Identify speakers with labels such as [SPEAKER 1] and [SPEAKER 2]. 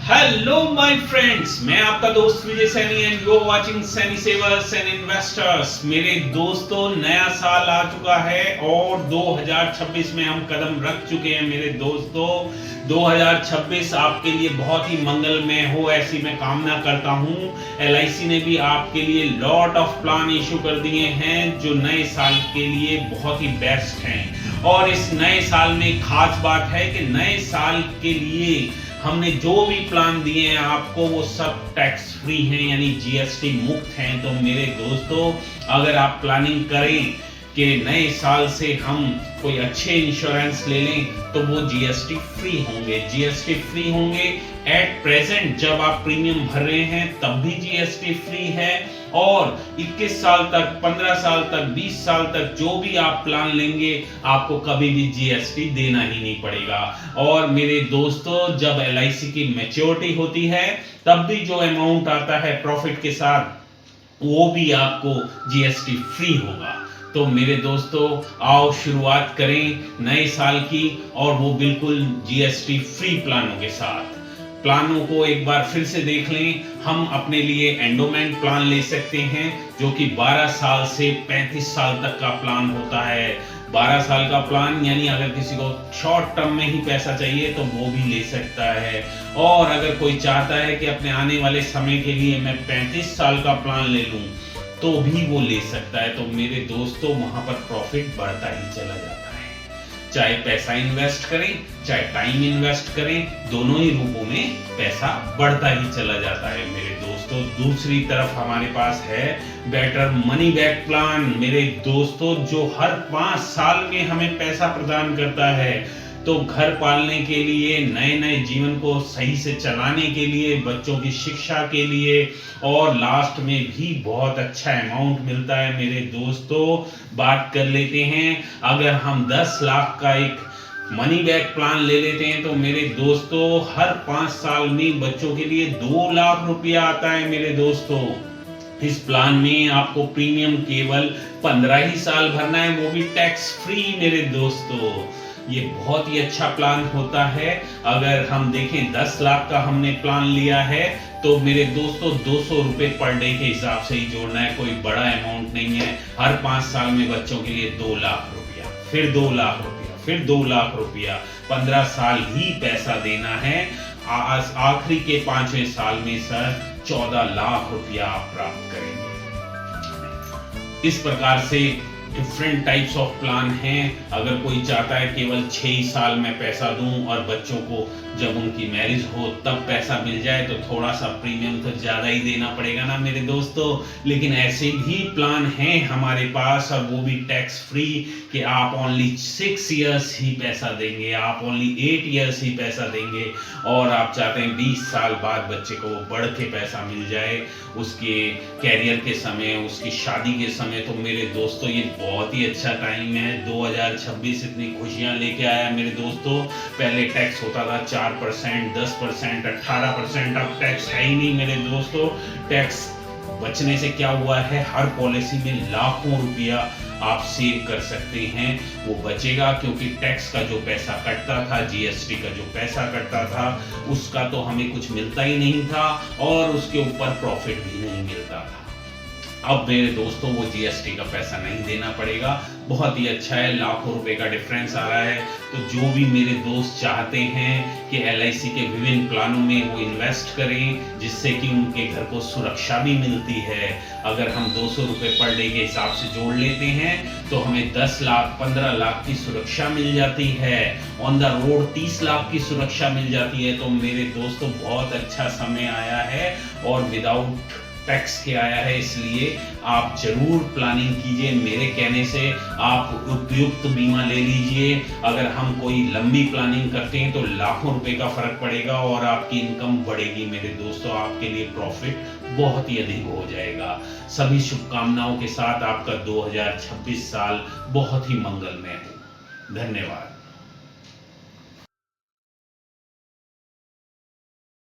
[SPEAKER 1] Hello my friends, मैं आपका दोस्त Vijay Saini and you are watching Saini savers and investors. मेरे दोस्तों, नया साल आ चुका है और 2026 में हम कदम रख चुके हैं। मेरे दोस्तों, 2026 आपके लिए बहुत ही मंगलमय हो, ऐसी मैं कामना करता हूं। LIC ने भी आपके लिए लॉट ऑफ प्लान इशू कर दिए हैं जो नए साल के लिए बहुत ही बेस्ट हैं। और इस नए साल में खास बात है कि नए साल के लिए हमने जो भी प्लान दिए हैं आपको, वो सब टैक्स फ्री हैं, यानी GST मुक्त हैं। तो मेरे दोस्तों, अगर आप प्लानिंग करें कि नए साल से हम कोई अच्छे इंश्योरेंस ले लें तो वो GST फ्री होंगे। GST फ्री होंगे एट प्रेजेंट, जब आप प्रीमियम भर रहे हैं तब भी GST फ्री है। और 21 साल तक, 15 साल तक, 20 साल तक जो भी आप प्लान लेंगे आपको कभी भी GST देना ही नहीं पड़ेगा। और मेरे दोस्तों, जब LIC की मैच्योरिटी होती है तब भी जो अमाउंट आता है प्रॉफिट के साथ, वो भी आपको GST फ्री होगा। तो मेरे दोस्तों, आओ शुरुआत करें नए साल की, और वो बिल्कुल GST फ्री प्लानों के साथ। प्लानों को एक बार फिर से देख लें। हम अपने लिए एंडोमेंट प्लान ले सकते हैं जो कि 12 साल से 35 साल तक का प्लान होता है। 12 साल का प्लान, यानी अगर किसी को शॉर्ट टर्म में ही पैसा चाहिए तो वो भी ले सकता है। और अगर कोई चाहता है कि अपने आने वाले समय के लिए मैं 35 साल का प्लान ले लूं तो भी वो ले सकता है। तो मेरे दोस्तों, वहां पर प्रॉफिट बढ़ता ही चला जाता है। चाहे पैसा इन्वेस्ट करें, चाहे टाइम इन्वेस्ट करें, दोनों ही रूपों में पैसा बढ़ता ही चला जाता है। मेरे दोस्तों, दूसरी तरफ हमारे पास है बेटर मनी बैक प्लान। मेरे दोस्तों, जो हर 5 साल में हमें पैसा प्रदान करता है, तो घर पालने के लिए, नए नए जीवन को सही से चलाने के लिए, बच्चों की शिक्षा के लिए, और लास्ट में भी बहुत अच्छा अमाउंट मिलता है। मेरे दोस्तों, बात कर लेते हैं, अगर हम 10 लाख का एक मनी बैक प्लान ले लेते हैं तो मेरे दोस्तों, हर 5 साल में बच्चों के लिए 2 लाख रुपया आता है। मेरे दोस्तों, इस प्लान में आपको प्रीमियम केवल 15 ही साल भरना है, वो भी टैक्स फ्री। मेरे दोस्तों, ये बहुत ही अच्छा प्लान होता है। अगर हम देखें 10 लाख का हमने प्लान लिया है तो मेरे दोस्तों 200 रुपए पर डे के हिसाब से ही जोड़ना है, कोई बड़ा अमाउंट नहीं है। हर 5 साल में बच्चों के लिए 2 लाख रुपया, फिर 2 लाख रुपया, फिर 2 लाख रुपया, 15 साल ही पैसा देना है। आखिरी के 5वें साल में सर 14 लाख रुपया आप प्राप्त करेंगे। इस प्रकार से डिफरेंट टाइप्स ऑफ प्लान हैं। अगर कोई चाहता है केवल 6 ही साल में पैसा दूं और बच्चों को जब उनकी मैरिज हो तब पैसा मिल जाए, तो थोड़ा सा प्रीमियम तो ज़्यादा ही देना पड़ेगा ना मेरे दोस्तों। लेकिन ऐसे भी प्लान हैं हमारे पास, और वो भी टैक्स फ्री, कि आप ओनली 6 ईयर्स ही पैसा देंगे, आप ओनली 8 ईयर्स ही पैसा देंगे, और आप चाहते हैं 20 साल बाद बच्चे को बढ़ के पैसा मिल जाए उसके कैरियर के समय, उसकी शादी के समय। तो मेरे दोस्तों, ये बहुत ही अच्छा टाइम है। 2026 इतनी खुशियां लेके आया मेरे दोस्तों। पहले टैक्स होता था 4%, 10%, 18%, अब टैक्स है ही नहीं मेरे दोस्तों। टैक्स बचने से क्या हुआ है, हर पॉलिसी में लाखों रुपया आप सेव कर सकते हैं। वो बचेगा क्योंकि टैक्स का जो पैसा कटता था, GST का जो पैसा कटता था, उसका तो हमें कुछ मिलता ही नहीं था, और उसके ऊपर प्रॉफिट भी नहीं मिलता था। अब मेरे दोस्तों, वो GST का पैसा नहीं देना पड़ेगा। बहुत ही अच्छा है, लाखों रुपए का डिफरेंस आ रहा है। तो जो भी मेरे दोस्त चाहते हैं कि LIC के विभिन्न प्लानों में वो इन्वेस्ट करें, जिससे कि उनके घर को सुरक्षा भी मिलती है। अगर हम 200 रुपए पर डे के हिसाब से जोड़ लेते हैं तो हमें 10 लाख, 15 लाख की सुरक्षा मिल जाती है। ऑन द रोड 30 लाख की सुरक्षा मिल जाती है। तो मेरे दोस्तों, बहुत अच्छा समय आया है, और विदाउट टैक्स के आया है, इसलिए आप जरूर प्लानिंग कीजिए। मेरे कहने से आप उपयुक्त बीमा ले लीजिए। अगर हम कोई लंबी प्लानिंग करते हैं तो लाखों रुपए का फर्क पड़ेगा और आपकी इनकम बढ़ेगी। मेरे दोस्तों, आपके लिए प्रॉफिट बहुत ही अधिक हो जाएगा। सभी शुभकामनाओं के साथ आपका 2026 साल बहुत ही मंगलमय हो। धन्यवाद।